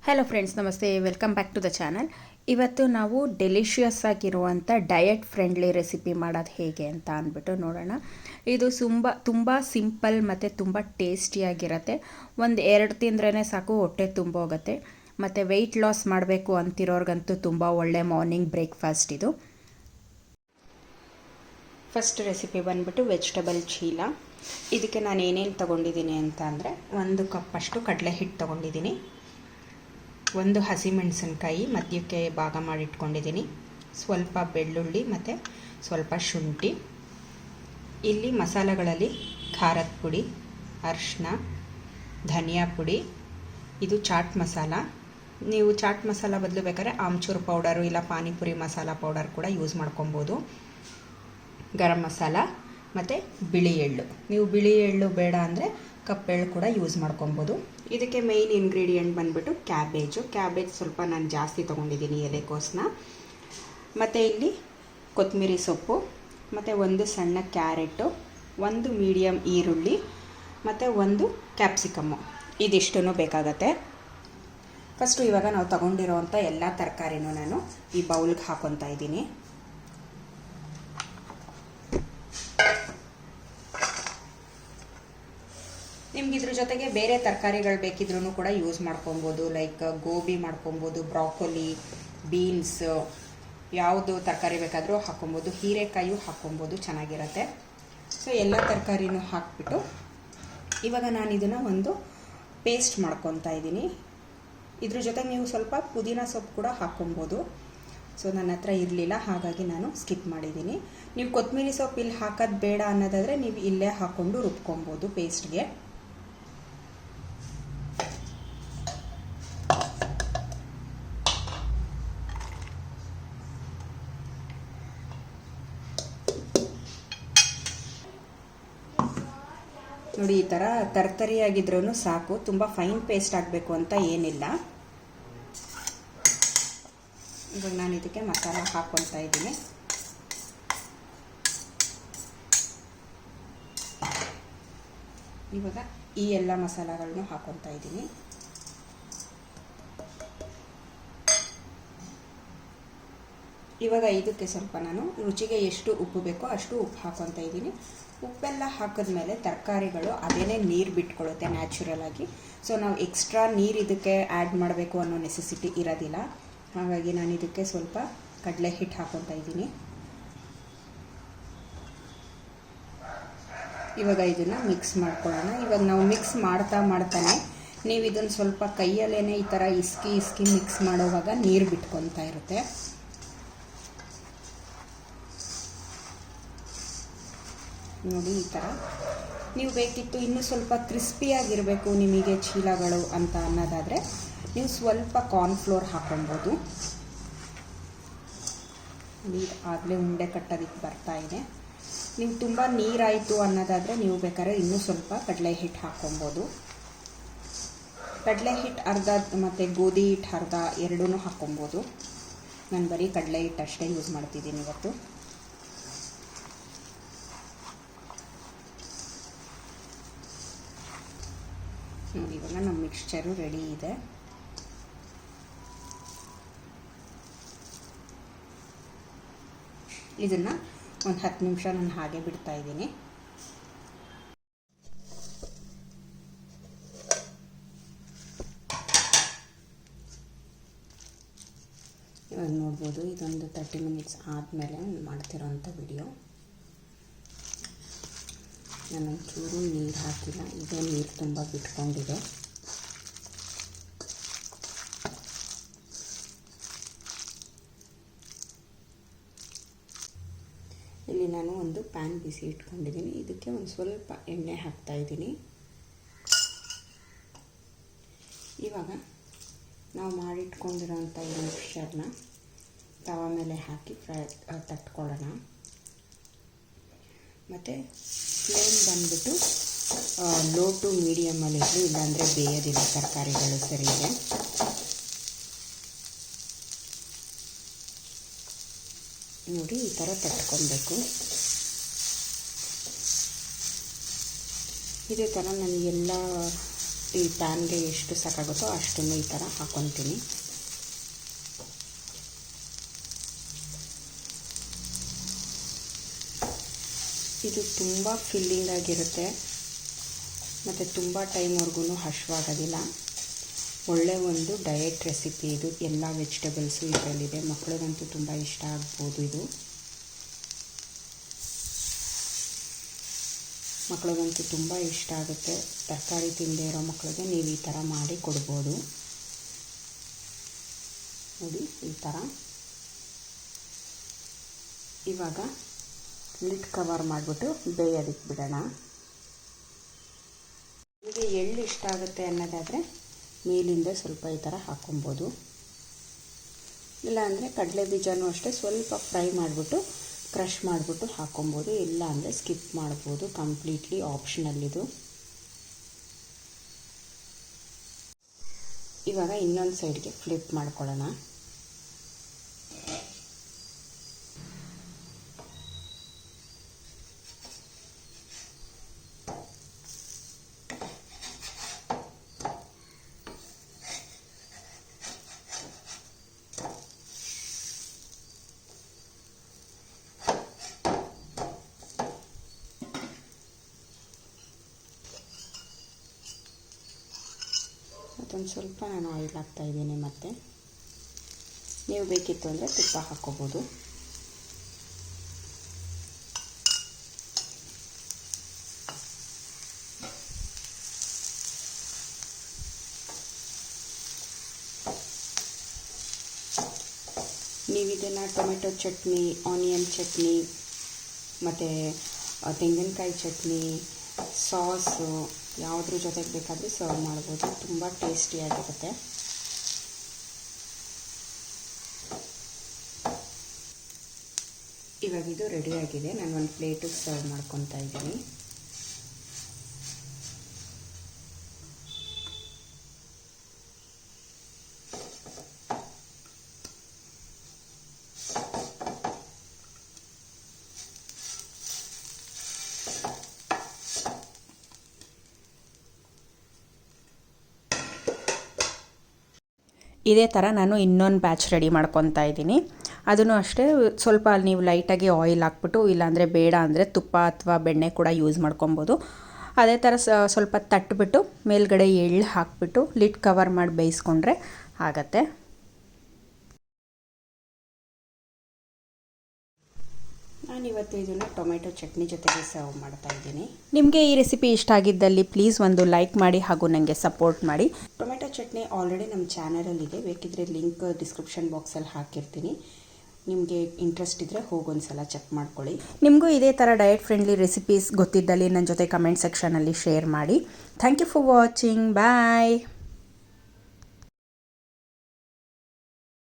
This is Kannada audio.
ಹಲೋ ಫ್ರೆಂಡ್ಸ್, ನಮಸ್ತೆ. Welcome back to the channel. ಇವತ್ತು ನಾವು ಡೆಲಿಷಿಯಸ್ ಆಗಿರುವಂಥ ಡಯಟ್ ಫ್ರೆಂಡ್ಲಿ ರೆಸಿಪಿ ಮಾಡೋದು ಹೇಗೆ ಅಂತ ಅಂದ್ಬಿಟ್ಟು ನೋಡೋಣ. ಇದು ತುಂಬ ಸಿಂಪಲ್ ಮತ್ತು ತುಂಬ ಟೇಸ್ಟಿಯಾಗಿರುತ್ತೆ. ಒಂದು 2 ತಿಂದ್ರೇ ಸಾಕು, ಹೊಟ್ಟೆ ತುಂಬೋಗುತ್ತೆ. ಮತ್ತು ವೆಯ್ಟ್ ಲಾಸ್ ಮಾಡಬೇಕು ಅಂತಿರೋರ್ಗಂತೂ ತುಂಬ ಒಳ್ಳೆ ಮಾರ್ನಿಂಗ್ ಬ್ರೇಕ್ಫಾಸ್ಟ್ ಇದು. ಫಸ್ಟ್ ರೆಸಿಪಿ ಬಂದ್ಬಿಟ್ಟು ವೆಜಿಟಬಲ್ ಚೀಲ. ಇದಕ್ಕೆ ನಾನು ಏನೇನು ತೊಗೊಂಡಿದ್ದೀನಿ ಅಂತ ಅಂದರೆ, 1 ಕಪ್ಪಷ್ಟು ಕಡಲೆ ಹಿಟ್ಟು ತೊಗೊಂಡಿದ್ದೀನಿ, 1 ಹಸಿಮೆಣಸಿನ್ಕಾಯಿ ಮಧ್ಯಕ್ಕೆ ಭಾಗ ಮಾಡಿಟ್ಕೊಂಡಿದ್ದೀನಿ, ಸ್ವಲ್ಪ ಬೆಳ್ಳುಳ್ಳಿ ಮತ್ತು ಸ್ವಲ್ಪ ಶುಂಠಿ. ಇಲ್ಲಿ ಮಸಾಲೆಗಳಲ್ಲಿ ಖಾರದ ಪುಡಿ, ಅರಿಶಿನ, ಧನಿಯಾ ಪುಡಿ, ಇದು ಚಾಟ್ ಮಸಾಲ. ನೀವು ಚಾಟ್ ಮಸಾಲ ಬದಲು ಬೇಕಾದ್ರೆ ಆಮ್ಚೂರು ಪೌಡರು ಇಲ್ಲ ಪಾನಿಪುರಿ ಮಸಾಲ ಪೌಡರ್ ಕೂಡ ಯೂಸ್ ಮಾಡ್ಕೊಬೋದು. ಗರಂ ಮಸಾಲ ಮತ್ತು ಬಿಳಿ ಎಳ್ಳು. ನೀವು ಬಿಳಿ ಎಳ್ಳು ಬೇಡ ಅಂದರೆ ಕಪ್ಪೆಳ್ಳು ಕೂಡ ಯೂಸ್ ಮಾಡ್ಕೊಬೋದು. ಇದಕ್ಕೆ ಮೇಯ್ನ್ ಇಂಗ್ರೀಡಿಯೆಂಟ್ ಬಂದುಬಿಟ್ಟು ಕ್ಯಾಬೇಜ್ ಸ್ವಲ್ಪ ನಾನು ಜಾಸ್ತಿ ತೊಗೊಂಡಿದ್ದೀನಿ, ಎಲೆಕೋಸನ್ನ. ಮತ್ತು ಇಲ್ಲಿ ಕೊತ್ತಂಬರಿ ಸೊಪ್ಪು, ಮತ್ತು 1 ಸಣ್ಣ ಕ್ಯಾರೆಟು, 1 ಮೀಡಿಯಮ್ ಈರುಳ್ಳಿ ಮತ್ತು 1 ಕ್ಯಾಪ್ಸಿಕಮ್ಮು. ಇದಿಷ್ಟೂ ಬೇಕಾಗತ್ತೆ. ಫಸ್ಟು ಇವಾಗ ನಾವು ತೊಗೊಂಡಿರೋವಂಥ ಎಲ್ಲ ತರಕಾರಿನೂ ನಾನು ಈ ಬೌಲ್ಗೆ ಹಾಕ್ಕೊತಾ ಇದ್ದೀನಿ. ನಿಮ್ಗೆ ಇದ್ರ ಜೊತೆಗೆ ಬೇರೆ ತರಕಾರಿಗಳು ಬೇಕಿದ್ರೂ ಕೂಡ ಯೂಸ್ ಮಾಡ್ಕೊಬೋದು. ಲೈಕ್ ಗೋಬಿ ಮಾಡ್ಕೊಬೋದು, ಬ್ರಾಕೊಲಿ, ಬೀನ್ಸ್, ಯಾವುದು ತರಕಾರಿ ಬೇಕಾದರೂ ಹಾಕ್ಕೊಬೋದು. ಹೀರೆಕಾಯಿಯೂ ಹಾಕ್ಕೊಬೋದು, ಚೆನ್ನಾಗಿರುತ್ತೆ. ಸೊ ಎಲ್ಲ ತರಕಾರಿನೂ ಹಾಕ್ಬಿಟ್ಟು ಇವಾಗ ನಾನು ಇದನ್ನು ಒಂದು ಪೇಸ್ಟ್ ಮಾಡ್ಕೊತಾ ಇದ್ದೀನಿ. ಇದ್ರ ಜೊತೆಗೆ ನೀವು ಸ್ವಲ್ಪ ಪುದೀನ ಸೊಪ್ಪು ಕೂಡ ಹಾಕ್ಕೊಬೋದು. ಸೊ ನನ್ನ ಹತ್ರ ಇರಲಿಲ್ಲ, ಹಾಗಾಗಿ ನಾನು ಸ್ಕಿಪ್ ಮಾಡಿದ್ದೀನಿ. ನೀವು ಕೊತ್ತಂಬರಿ ಸೊಪ್ಪು ಇಲ್ಲಿ ಹಾಕೋದು ಬೇಡ ಅನ್ನೋದಾದರೆ ನೀವು ಇಲ್ಲೇ ಹಾಕ್ಕೊಂಡು ರುಬ್ಕೊಬೋದು ಪೇಸ್ಟ್ಗೆ. ನೋಡಿ, ಈ ಥರ ತರ್ತರಿಯಾಗಿದ್ರೂ ಸಾಕು, ತುಂಬ ಫೈನ್ ಪೇಸ್ಟ್ ಆಗಬೇಕು ಅಂತ ಏನಿಲ್ಲ. ಇವಾಗ ನಾನು ಇದಕ್ಕೆ ಮಸಾಲ ಹಾಕ್ಕೊತಾ ಇದ್ದೀನಿ. ಇವಾಗ ಈ ಎಲ್ಲ ಮಸಾಲಗಳನ್ನು ಹಾಕ್ಕೊತಾ ಇದ್ದೀನಿ. ಇವಾಗ ಇದಕ್ಕೆ ಸ್ವಲ್ಪ ನಾನು ರುಚಿಗೆ ಎಷ್ಟು ಉಪ್ಪು ಬೇಕೋ ಅಷ್ಟು ಉಪ್ಪು ಹಾಕ್ಕೊತಾ ಇದ್ದೀನಿ. ಉಪ್ಪೆಲ್ಲ ಹಾಕಿದ್ಮೇಲೆ ತರಕಾರಿಗಳು ಅದೇನೇ ನೀರು ಬಿಟ್ಕೊಳ್ಳುತ್ತೆ ನ್ಯಾಚುರಲ್ ಆಗಿ. ಸೊ ನಾವು ಎಕ್ಸ್ಟ್ರಾ ನೀರು ಇದಕ್ಕೆ ಆ್ಯಡ್ ಮಾಡಬೇಕು ಅನ್ನೋ ನೆಸೆಸಿಟಿ ಇರೋದಿಲ್ಲ. ಹಾಗಾಗಿ ನಾನು ಇದಕ್ಕೆ ಸ್ವಲ್ಪ ಕಡಲೆ ಹಿಟ್ಟು ಹಾಕ್ಕೊತಾ ಇದ್ದೀನಿ. ಇವಾಗ ಇದನ್ನು ಮಿಕ್ಸ್ ಮಾಡ್ಕೊಳ್ಳೋಣ. ಇವಾಗ ನಾವು ಮಿಕ್ಸ್ ಮಾಡ್ತಾನೆ ನೀವು ಇದನ್ನು ಸ್ವಲ್ಪ ಕೈಯಲ್ಲೇ ಈ ಥರ ಇಸ್ಕಿ ಮಿಕ್ಸ್ ಮಾಡೋವಾಗ ನೀರು ಬಿಟ್ಕೊತಾ ಇರುತ್ತೆ. ನೋಡಿ, ಈ ಥರ ನೀವು ಬೇಕಿತ್ತು ಇನ್ನೂ ಸ್ವಲ್ಪ ಕ್ರಿಸ್ಪಿಯಾಗಿರಬೇಕು ನಿಮಗೆ ಚೀಲಗಳು ಅಂತ ಅನ್ನೋದಾದರೆ ನೀವು ಸ್ವಲ್ಪ ಕಾರ್ನ್ಫ್ಲೋರ್ ಹಾಕ್ಕೊಬೋದು. ನೀರು ಆಗಲೇ ಉಂಡೆ ಕಟ್ಟೋದಕ್ಕೆ ಬರ್ತಾ ಇದೆ. ನೀವು ತುಂಬ ನೀರಾಯಿತು ಅನ್ನೋದಾದರೆ ನೀವು ಬೇಕಾದ್ರೆ ಇನ್ನೂ ಸ್ವಲ್ಪ ಕಡಲೆ ಹಿಟ್ಟು ಹಾಕ್ಕೊಬೋದು. ಕಡಲೆ ಹಿಟ್ಟು ಅರ್ಧ ಮತ್ತು ಗೋಧಿ ಹಿಟ್ಟು ಅರ್ಧ ಎರಡೂ ಹಾಕ್ಕೊಬೋದು. ನಾನು ಬರೀ ಕಡಲೆ ಹಿಟ್ಟು ಅಷ್ಟೇ ಯೂಸ್ ಮಾಡ್ತಿದ್ದೀನಿ ಇವತ್ತು. ನೋಡಿ, ಇವಾಗ ನಮ್ಮ ಮಿಕ್ಸ್ಚರು ರೆಡಿ ಇದೆ. ಇದನ್ನು ಒಂದು 10 ನಿಮಿಷ ನಾನು ಹಾಗೆ ಬಿಡ್ತಾ ಇದ್ದೀನಿ. ಇವಾಗ ನೋಡ್ಬೋದು, ಇದೊಂದು 30 ಮಿನಿಟ್ಸ್ ಆದಮೇಲೆ ನಾನು ಮಾಡ್ತಿರೋಂಥ ವಿಡಿಯೋ. ನಾನೊಂಚೂರು ನೀರು ಹಾಕಿಲ್ಲ, ಇದೇ ನೀರು ತುಂಬ ಬಿಟ್ಕೊಂಡಿದೆ. ಇಲ್ಲಿ ನಾನು ಒಂದು ಪ್ಯಾನ್ ಬಿಸಿ ಇಟ್ಕೊಂಡಿದ್ದೀನಿ. ಇದಕ್ಕೆ ಒಂದು ಸ್ವಲ್ಪ ಎಣ್ಣೆ ಹಾಕ್ತಾಯಿದ್ದೀನಿ. ಇವಾಗ ನಾವು ಮಾಡಿಟ್ಕೊಂಡಿರೋಂಥ ಈ ಮಿಕ್ಸ್ಚರ್ನ ತವ ಮೇಲೆ ಹಾಕಿ ತಟ್ಕೊಳ್ಳೋಣ. ಮತ್ತು ಫ್ಲೇಮ್ ಬಂದುಬಿಟ್ಟು ಲೋ ಟು ಮೀಡಿಯಮಲ್ಲಿ ಇರಲಿ, ಇಲ್ಲಾಂದರೆ ಬೇಯೋದಿಲ್ಲ ತರಕಾರಿಗಳು ಸರಿಗೆ. ನೋಡಿ, ಈ ಥರ ತಟ್ಕೊಬೇಕು. ಇದೇ ಥರ ನಾನು ಎಲ್ಲ ಈ ಪ್ಯಾನ್ಗೆ ಎಷ್ಟು ಸಾಕಾಗುತ್ತೋ ಅಷ್ಟನ್ನು ಈ ಥರ ಹಾಕ್ಕೊತೀನಿ. ಇದು ತುಂಬ ಫಿಲ್ಲಿಂಗ್ ಆಗಿರುತ್ತೆ ಮತ್ತು ತುಂಬ ಟೈಮ್ವರೆಗೂ ಹಶ್ವಾಗೋದಿಲ್ಲ. ಒಳ್ಳೆ ಒಂದು ಡಯಟ್ ರೆಸಿಪಿ ಇದು. ಎಲ್ಲ ವೆಜಿಟೇಬಲ್ಸು ಇದರಲ್ಲಿದೆ. ಮಕ್ಕಳಿಗಂತೂ ತುಂಬ ಇಷ್ಟ ಆಗ್ಬೋದು ಇದು. ಮಕ್ಕಳಿಗಂತೂ ತುಂಬ ಇಷ್ಟ ಆಗುತ್ತೆ. ತರಕಾರಿ ತಿಂದೇ ಇರೋ ಮಕ್ಕಳಿಗೆ ನೀವು ಈ ಥರ ಮಾಡಿ ಕೊಡ್ಬೋದು. ನೋಡಿ ಈ ಥರ. ಇವಾಗ ಲಿಡ್ ಕವರ್ ಮಾಡಿಬಿಟ್ಟು ಬೇಯೋದಕ್ಕೆ ಬಿಡೋಣ. ನಿಮಗೆ ಎಳ್ಳು ಇಷ್ಟ ಆಗುತ್ತೆ ಅನ್ನೋದಾದರೆ ಮೇಲಿಂದ ಸ್ವಲ್ಪ ಈ ಥರ ಹಾಕ್ಕೊಬೋದು. ಇಲ್ಲಾಂದರೆ ಕಡಲೆ ಬೀಜನೂ ಅಷ್ಟೇ ಸ್ವಲ್ಪ ಫ್ರೈ ಮಾಡಿಬಿಟ್ಟು ಕ್ರಷ್ ಮಾಡಿಬಿಟ್ಟು ಹಾಕ್ಕೊಬೋದು. ಇಲ್ಲ ಅಂದರೆ ಸ್ಕಿಪ್ ಮಾಡ್ಬೋದು. ಕಂಪ್ಲೀಟ್ಲಿ ಆಪ್ಷನಲ್ ಇದು. ಇವಾಗ ಇನ್ನೊಂದು ಸೈಡ್ಗೆ ಫ್ಲಿಪ್ ಮಾಡ್ಕೊಳ್ಳೋಣ. ಮತ್ತೊಂದು ಸ್ವಲ್ಪ ನಾನು ಆಯಿಲ್ ಹಾಕ್ತಾಯಿದ್ದೀನಿ. ಮತ್ತು ನೀವು ಬೇಕಿತ್ತು ಅಂದರೆ ತುಪ್ಪ ಹಾಕ್ಕೋಬೋದು. ನೀವು ಇದನ್ನು ಟೊಮೆಟೊ ಚಟ್ನಿ, ಆನಿಯನ್ ಚಟ್ನಿ ಮತ್ತು ತೆಂಗಿನಕಾಯಿ ಚಟ್ನಿ, ಸಾಸು ಯಾವುದ್ರ ಜೊತೆಗೆ ಬೇಕಾದರೂ ಸರ್ವ್ ಮಾಡ್ಬೋದು. ತುಂಬ ಟೇಸ್ಟಿಯಾಗಿರುತ್ತೆ. ಇವಾಗ ಇದು ರೆಡಿಯಾಗಿದೆ. ನಾನು ಒಂದು ಪ್ಲೇಟಿಗೆ ಸರ್ವ್ ಮಾಡ್ಕೊತಾ ಇದ್ದೀನಿ. ಇದೇ ಥರ ನಾನು ಇನ್ನೊಂದು ಬ್ಯಾಚ್ ರೆಡಿ ಮಾಡ್ಕೊತಾ ಇದ್ದೀನಿ. ಅದನ್ನು ಅಷ್ಟೇ ಸ್ವಲ್ಪ ನೀವು ಲೈಟಾಗಿ ಆಯಿಲ್ ಹಾಕ್ಬಿಟ್ಟು, ಇಲ್ಲಾಂದರೆ ಬೇಡ ಅಂದರೆ ತುಪ್ಪ ಅಥವಾ ಬೆಣ್ಣೆ ಕೂಡ ಯೂಸ್ ಮಾಡ್ಕೊಬೋದು. ಅದೇ ಥರ ಸ್ವಲ್ಪ ತಟ್ಟಿಬಿಟ್ಟು ಮೇಲ್ಗಡೆ ಎಳ್ಳು ಹಾಕ್ಬಿಟ್ಟು ಲಿಡ್ ಕವರ್ ಮಾಡಿ ಬೇಯಿಸ್ಕೊಂಡ್ರೆ ಆಗತ್ತೆ. ನಾನಿವತ್ತು ಇದನ್ನು ಟೊಮೆಟೊ ಚಟ್ನಿ ಜೊತೆಗೆ ಸರ್ವ್ ಮಾಡ್ತಾ ಇದ್ದೀನಿ. ನಿಮಗೆ ಈ ರೆಸಿಪಿ ಇಷ್ಟ ಆಗಿದ್ದಲ್ಲಿ ಪ್ಲೀಸ್ ಒಂದು ಲೈಕ್ ಮಾಡಿ ಹಾಗೂ ನನಗೆ ಸಪೋರ್ಟ್ ಮಾಡಿ. ಟೊಮೆಟೊ ಚಟ್ನಿ ಆಲ್ರೆಡಿ ನಮ್ಮ ಚಾನಲಲ್ಲಿದೆ. ಬೇಕಿದ್ರೆ ಲಿಂಕ್ ಡಿಸ್ಕ್ರಿಪ್ಷನ್ ಬಾಕ್ಸಲ್ಲಿ ಹಾಕಿರ್ತೀನಿ. ನಿಮಗೆ ಇಂಟ್ರೆಸ್ಟ್ ಇದ್ದರೆ ಹೋಗೊಂದ್ಸಲ ಚೆಕ್ ಮಾಡ್ಕೊಳ್ಳಿ. ನಿಮಗೂ ಇದೇ ಥರ ಡಯಟ್ ಫ್ರೆಂಡ್ಲಿ ರೆಸಿಪೀಸ್ ಗೊತ್ತಿದ್ದಲ್ಲಿ ನನ್ನ ಜೊತೆ ಕಮೆಂಟ್ ಸೆಕ್ಷನಲ್ಲಿ ಶೇರ್ ಮಾಡಿ. Thank you for watching. Bye.